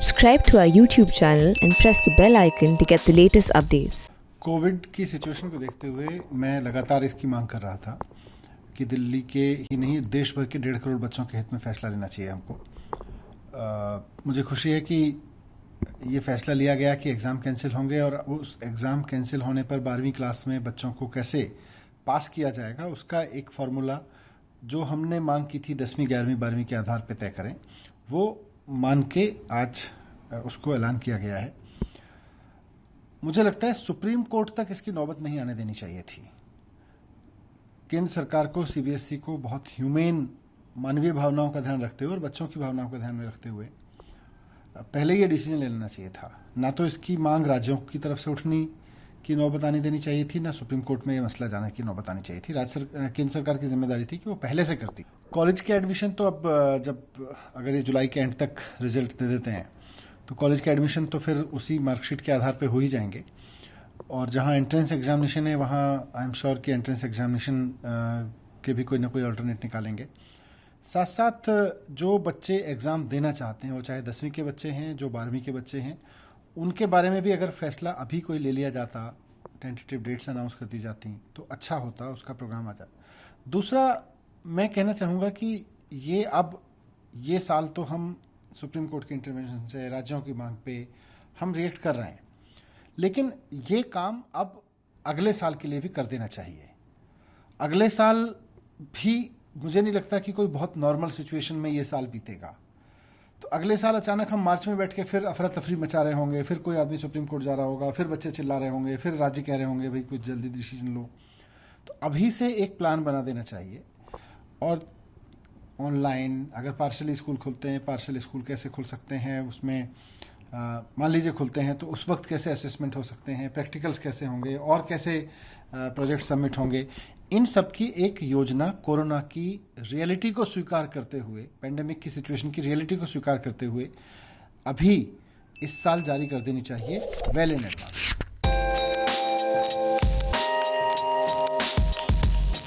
Subscribe to our YouTube channel and press the bell icon to get the latest updates. Covid की situation को देखते हुए मैं लगातार इसकी मांग कर रहा था कि दिल्ली के ही नहीं देश भर के 1.5 करोड़ बच्चों के हित में फैसला लेना चाहिए हमको। मुझे खुशी है कि ये फैसला लिया गया कि एग्ज़ाम कैंसिल होंगे और उस एग्ज़ाम कैंसिल होने पर 12वीं क्लास में बच्चों को कैसे पास किया जाएगा उसका एक फार्मूला जो हमने मांग की थी 10वीं 11वीं 12वीं के आधार पर तय करें, वो मान के आज उसको ऐलान किया गया है। मुझे लगता है सुप्रीम कोर्ट तक इसकी नौबत नहीं आने देनी चाहिए थी। केंद्र सरकार को सीबीएसई को बहुत ह्यूमेन मानवीय भावनाओं का ध्यान रखते हुए और बच्चों की भावनाओं का ध्यान में रखते हुए पहले ये डिसीजन ले लेना चाहिए था। ना तो इसकी मांग राज्यों की तरफ से उठने की नौबत आनी देनी चाहिए थी, ना सुप्रीम कोर्ट में ये मसला जाने की नौबत आनी चाहिए थी। केंद्र सरकार की जिम्मेदारी थी कि वो पहले से करती। कॉलेज के एडमिशन तो अब जब अगर ये जुलाई के एंड तक रिजल्ट दे देते हैं तो कॉलेज के एडमिशन तो फिर उसी मार्कशीट के आधार पे हो ही जाएंगे। और जहाँ एंट्रेंस एग्जामिनेशन है वहाँ आई एम श्योर कि एंट्रेंस एग्जामिनेशन के भी कोई ना कोई अल्टरनेट निकालेंगे। साथ साथ जो बच्चे एग्ज़ाम देना चाहते हैं, वो चाहे 10वीं के बच्चे हैं, जो 12वीं के बच्चे हैं, उनके बारे में भी अगर फैसला अभी कोई ले लिया जाता, टेंटेटिव डेट्स अनाउंस कर दी जाती तो अच्छा होता, उसका प्रोग्राम आ जाता। दूसरा मैं कहना चाहूँगा कि ये साल तो हम सुप्रीम कोर्ट के इंटरवेंशन से राज्यों की मांग पे हम रिएक्ट कर रहे हैं, लेकिन ये काम अब अगले साल के लिए भी कर देना चाहिए। अगले साल भी मुझे नहीं लगता कि कोई बहुत नॉर्मल सिचुएशन में ये साल बीतेगा। तो अगले साल अचानक हम मार्च में बैठ के फिर अफरा तफरी मचा रहे होंगे, फिर कोई आदमी सुप्रीम कोर्ट जा रहा होगा, फिर बच्चे चिल्ला रहे होंगे, फिर राज्य कह रहे होंगे भाई कुछ जल्दी डिसीजन लो। तो अभी से एक प्लान बना देना चाहिए। और ऑनलाइन अगर पार्शली स्कूल खुलते हैं, पार्शल स्कूल कैसे खुल सकते हैं, उसमें मान लीजिए खुलते हैं तो उस वक्त कैसे असेसमेंट हो सकते हैं, प्रैक्टिकल्स कैसे होंगे और कैसे प्रोजेक्ट सबमिट होंगे, इन सब की एक योजना कोरोना की रियलिटी को स्वीकार करते हुए, पेंडेमिक की सिचुएशन की रियलिटी को स्वीकार करते हुए अभी इस साल जारी कर देनी चाहिए वेल इन एडवांस।